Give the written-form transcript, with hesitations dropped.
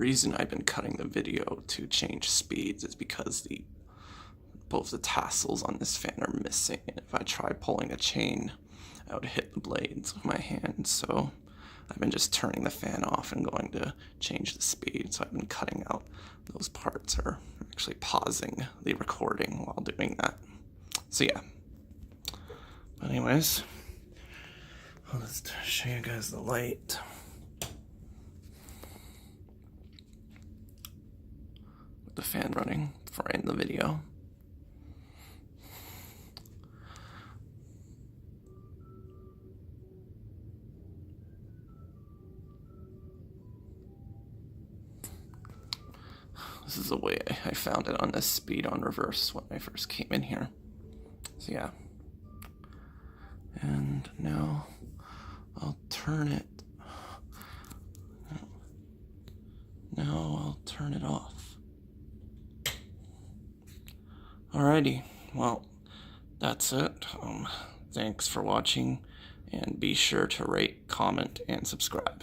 reason I've been cutting the video to change speeds is because both the tassels on this fan are missing, and if I try pulling a chain, I would hit the blades with my hand. So I've been just turning the fan off and going to change the speed. So I've been cutting out those parts, or actually pausing the recording while doing that. So yeah. But anyways, I'll just show you guys the light. With the fan running before I end the video. This is the way I found it on this speed on reverse when I first came in here. So yeah. And now I'll turn it. Now I'll turn it off. Alrighty, well, that's it. Thanks for watching, and be sure to rate, comment, and subscribe.